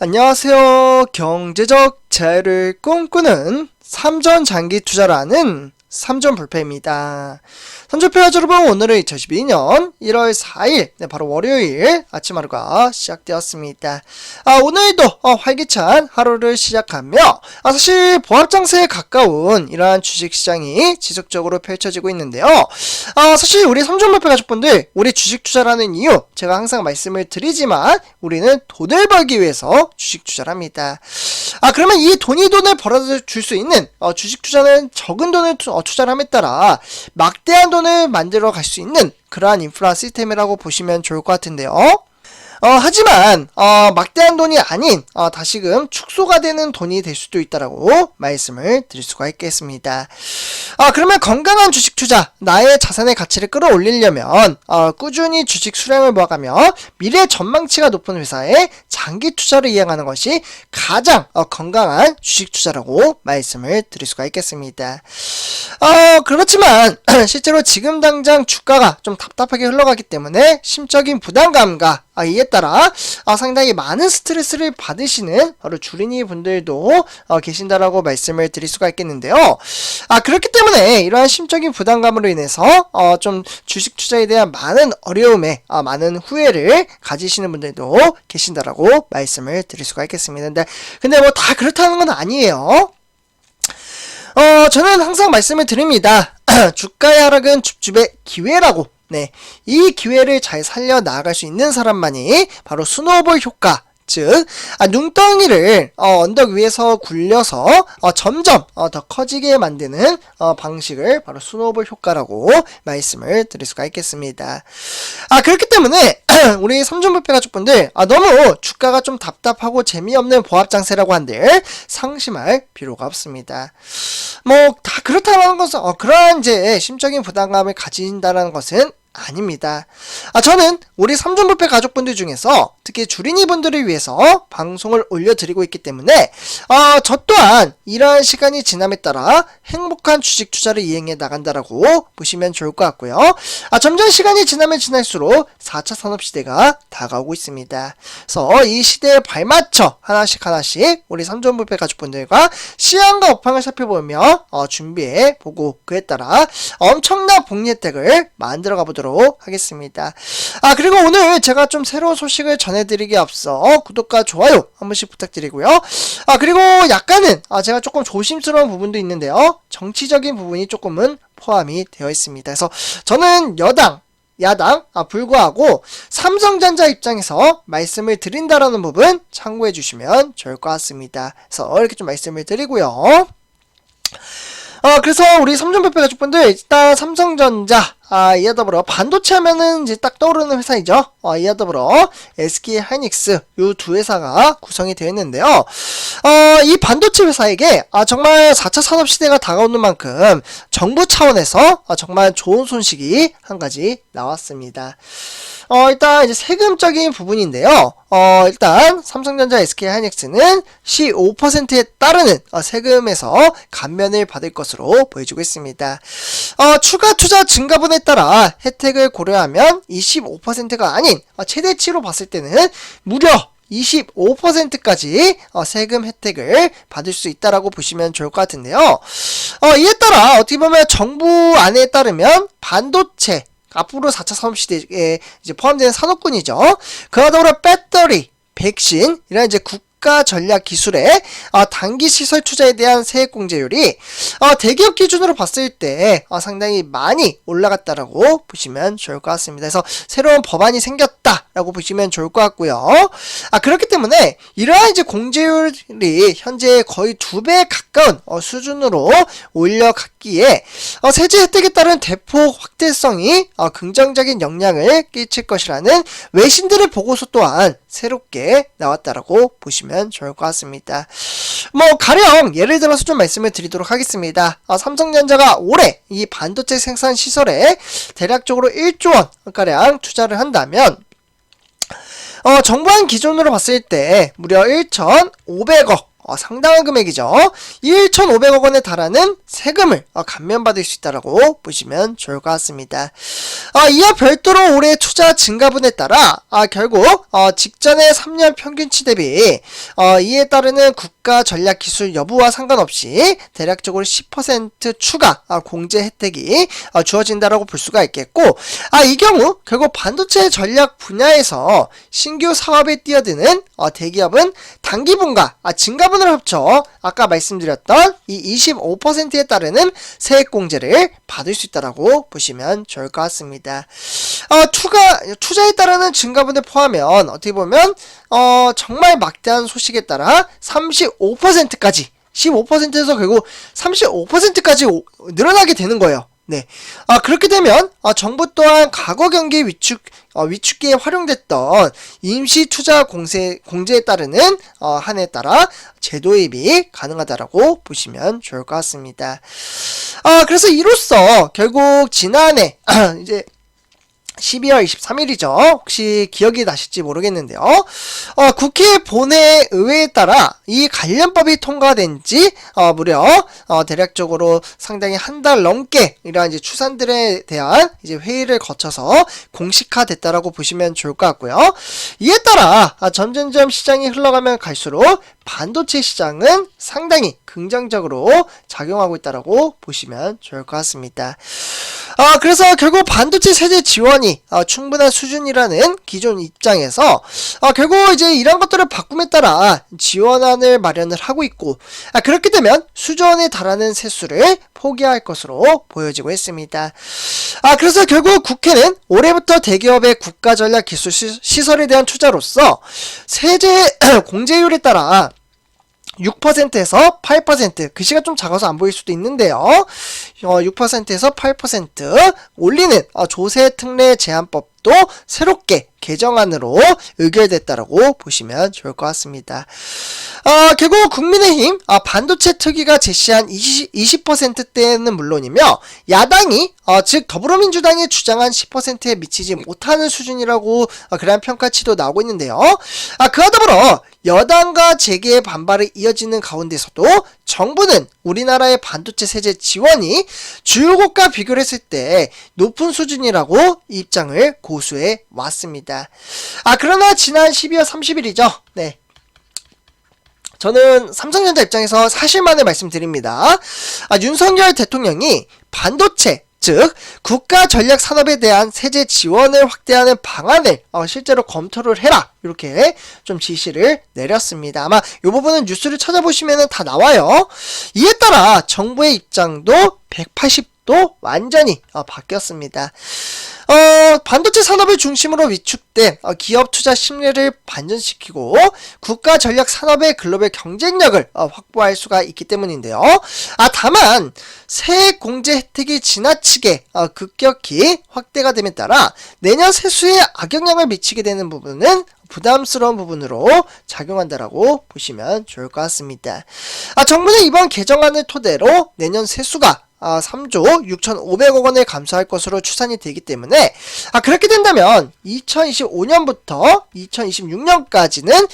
안녕하세요. 경제적 자유를 꿈꾸는 삼전 장기 투자라는 삼전불패입니다. 선조표와 여러분, 오늘은 2012년 1월 4일 바로 월요일 아침 하루가 시작되었습니다. 오늘도 활기찬 하루를 시작하며 사실 보합장세에 가까운 이러한 주식시장이 지속적으로 펼쳐지고 있는데요. 사실 우리 삼전불패 가족분들, 우리 주식 투자라는 이유 제가 항상 말씀을 드리지만 우리는 돈을 벌기 위해서 주식 투자를 합니다. 그러면 이 돈을 벌어줄 수 있는 주식 투자는 적은 돈을 투자를 함에 따라 막대한 돈을 만들어 갈 수 있는 그러한 인프라 시스템이라고 보시면 좋을 것 같은데요. 하지만 막대한 돈이 아닌 다시금 축소가 되는 돈이 될 수도 있다라고 말씀을 드릴 수가 있겠습니다. 그러면 건강한 주식 투자, 나의 자산의 가치를 끌어올리려면 꾸준히 주식 수량을 모아가며 미래 전망치가 높은 회사에 장기 투자를 이행하는 것이 가장 건강한 주식 투자라고 말씀을 드릴 수가 있겠습니다. 그렇지만 실제로 지금 당장 주가가 좀 답답하게 흘러가기 때문에 심적인 부담감과 이에 따라 상당히 많은 스트레스를 받으시는 바로 주린이 분들도 계신다라고 말씀을 드릴 수가 있겠는데요. 그렇기 때문에 이러한 심적인 부담감으로 인해서 좀 주식 투자에 대한 많은 어려움에 많은 후회를 가지시는 분들도 계신다라고 말씀을 드릴 수가 있겠습니다. 근데 뭐 다 그렇다는 건 아니에요. 저는 항상 말씀을 드립니다. 주가의 하락은 줍줍의 기회라고. 이 기회를 잘 살려 나아갈 수 있는 사람만이 바로 스노우볼 효과, 즉 눈덩이를 언덕 위에서 굴려서 점점 더 커지게 만드는 방식을 바로 스노우볼 효과라고 말씀을 드릴 수가 있겠습니다. 그렇기 때문에 우리 삼전불패 가족분들, 너무 주가가 좀 답답하고 재미없는 보합장세라고 한들 상심할 필요가 없습니다. 뭐 다 그렇다는 것은 그러한 이제 심적인 부담감을 가진다는 것은 아닙니다. 저는 우리 삼전불패 가족분들 중에서 특히 주린이 분들을 위해서 방송을 올려드리고 있기 때문에 저 또한 이러한 시간이 지남에 따라 행복한 주식 투자를 이행해 나간다라고 보시면 좋을 것 같고요. 점점 시간이 지나면 지날수록 4차 산업시대가 다가오고 있습니다. 그래서 이 시대에 발맞춰 하나씩 우리 삼전불패 가족분들과 시황과 업황을 살펴보며 준비해보고 그에 따라 엄청난 복리 혜택을 만들어가 보도록 하겠습니다. 그리고 오늘 제가 좀 새로운 소식을 전해드리기에 앞서 구독과 좋아요 한 번씩 부탁드리고요. 그리고 약간은 제가 조금 조심스러운 부분도 있는데요. 정치적인 부분이 조금은 포함이 되어 있습니다. 그래서 저는 여당, 야당 불구하고 삼성전자 입장에서 말씀을 드린다라는 부분 참고해 주시면 좋을 것 같습니다. 그래서 이렇게 좀 말씀을 드리고요. 그래서 우리 삼전불패 가족분들, 일단 삼성전자, 이와 더불어 반도체 하면은 이제 딱 떠오르는 회사이죠. 이와 더불어 SK 하이닉스, 요 두 회사가 구성이 되어 있는데요. 이 반도체 회사에게 정말 4차 산업시대가 다가오는 만큼 정부 차원에서 정말 좋은 소식이 한 가지 나왔습니다. 일단 이제 세금적인 부분인데요. 일단 삼성전자 SK 하이닉스는 15%에 따르는 세금에서 감면을 받을 것으로 보여지고 있습니다. 추가 투자 증가분에 따라 혜택을 고려하면 25%가 아닌 최대치로 봤을 때는 무려 25%까지 세금 혜택을 받을 수 있다라고 보시면 좋을 것 같은데요. 이에 따라 어떻게 보면 정부 안에 따르면 반도체, 앞으로 4차 산업시대에 이제 포함되는 산업군이죠. 그와 더불어 배터리, 백신, 이런 이제 국가 전략 기술의 단기 시설 투자에 대한 세액 공제율이 대기업 기준으로 봤을 때 상당히 많이 올라갔다라고 보시면 좋을 것 같습니다. 그래서 새로운 법안이 생겼다라고 보시면 좋을 것 같고요. 그렇기 때문에 이러한 이제 공제율이 현재 거의 2배 가까운 수준으로 올려갔기에 세제 혜택에 따른 대폭 확대성이 긍정적인 영향을 끼칠 것이라는 외신들의 보고서 또한 새롭게 나왔다라고 보시면 좋을 것 같습니다. 뭐 가령 예를 들어서 좀 말씀을 드리도록 하겠습니다. 삼성전자가 올해 이 반도체 생산 시설에 대략적으로 1조 원 가량 투자를 한다면 정부안 기준으로 봤을 때 무려 1,500억 상당한 금액이죠. 1,500억 원에 달하는 세금을 감면받을 수 있다라고 보시면 좋을 것 같습니다. 이와 별도로 올해 투자 증가분에 따라 결국 직전의 3년 평균치 대비 이에 따르는 국가 전략 기술 여부와 상관없이 대략적으로 10% 추가 공제 혜택이 주어진다라고 볼 수가 있겠고, 이 경우 결국 반도체 전략 분야에서 신규 사업에 뛰어드는 대기업은 단기분과 증가분을 합쳐 아까 말씀드렸던 이 25%에 따르는 세액 공제를 받을 수 있다라고 보시면 좋을 것 같습니다. 투자에 따르는 증가분을 포함하면 어떻게 보면 정말 막대한 소식에 따라 35%까지 15%에서 결국 35%까지 늘어나게 되는 거예요. 네. 그렇게 되면 정부 또한 과거 경기 위축기에 활용됐던 임시 투자 공제에 따르는 한에 따라 제도입이 가능하다라고 보시면 좋을 것 같습니다. 그래서 이로써 결국 지난해 이제 12월 23일이죠. 혹시 기억이 나실지 모르겠는데요. 국회 본회 의회에 따라 이 관련법이 통과된 지 무려 대략적으로 상당히 한 달 넘게 이러한 이제 추산들에 대한 이제 회의를 거쳐서 공식화됐다라고 보시면 좋을 것 같고요. 이에 따라 점점점 시장이 흘러가면 갈수록 반도체 시장은 상당히 긍정적으로 작용하고 있다라고 보시면 좋을 것 같습니다. 그래서 결국 반도체 세제 지원이 충분한 수준이라는 기존 입장에서 결국 이제 이런 것들을 바꿈에 따라 지원안을 마련을 하고 있고, 그렇게 되면 수조 원에 달하는 세수를 포기할 것으로 보여지고 있습니다. 그래서 결국 국회는 올해부터 대기업의 국가전략 기술 시설에 대한 투자로서 세제 공제율에 따라 6%에서 8%, 글씨가 좀 작아서 안 보일 수도 있는데요. 6%에서 8% 올리는 조세 특례 제한법도 새롭게 개정안으로 의결됐다라고 보시면 좋을 것 같습니다. 결국 국민의힘 반도체 특위가 제시한 20%대는 물론이며 야당이 즉 더불어민주당이 주장한 10%에 미치지 못하는 수준이라고 그러한 평가치도 나오고 있는데요. 그와 더불어 여당과 재계의 반발이 이어지는 가운데서도 정부는 우리나라의 반도체 세제 지원이 주요국과 비교를 했을 때 높은 수준이라고 입장을 고수해 왔습니다. 그러나 지난 12월 30일이죠. 네. 저는 삼성전자 입장에서 사실만을 말씀드립니다. 윤석열 대통령이 반도체, 즉 국가 전략 산업에 대한 세제 지원을 확대하는 방안을 실제로 검토를 해라, 이렇게 좀 지시를 내렸습니다. 아마 이 부분은 뉴스를 찾아보시면 다 나와요. 이에 따라 정부의 입장도 180도 완전히 바뀌었습니다. 반도체 산업을 중심으로 위축된 기업 투자 심리를 반전시키고 국가 전략 산업의 글로벌 경쟁력을 확보할 수가 있기 때문인데요. 다만 세액 공제 혜택이 지나치게 급격히 확대가 됨에 따라 내년 세수에 악영향을 미치게 되는 부분은 부담스러운 부분으로 작용한다라고 보시면 좋을 것 같습니다. 정부는 이번 개정안을 토대로 내년 세수가 3조 6,500억 원을 감소할 것으로 추산이 되기 때문에 그렇게 된다면 2025년부터 2026년까지는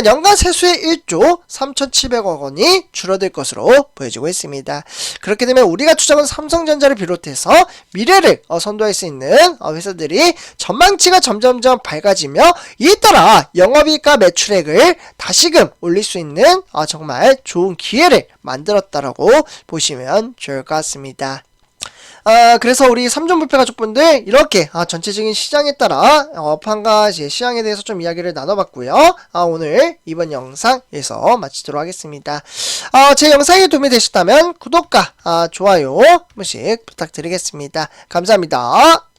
연간 세수의 1조 3,700억 원이 줄어들 것으로 보여지고 있습니다. 그렇게 되면 우리가 투자한 삼성전자를 비롯해서 미래를 선도할 수 있는 회사들이 전망치가 점점점 밝아지며 이에 따라 영업이익과 매출액을 다시금 올릴 수 있는 정말 좋은 기회를 만들었다라고 보시면 좋을 것 같습니다. 그래서 우리 삼존부패 가족분들 이렇게 전체적인 시장에 따라 업황과 시장에 대해서 좀 이야기를 나눠봤고요. 오늘 이번 영상에서 마치도록 하겠습니다. 제 영상이 도움이 되셨다면 구독과 좋아요 한 번씩 부탁드리겠습니다. 감사합니다.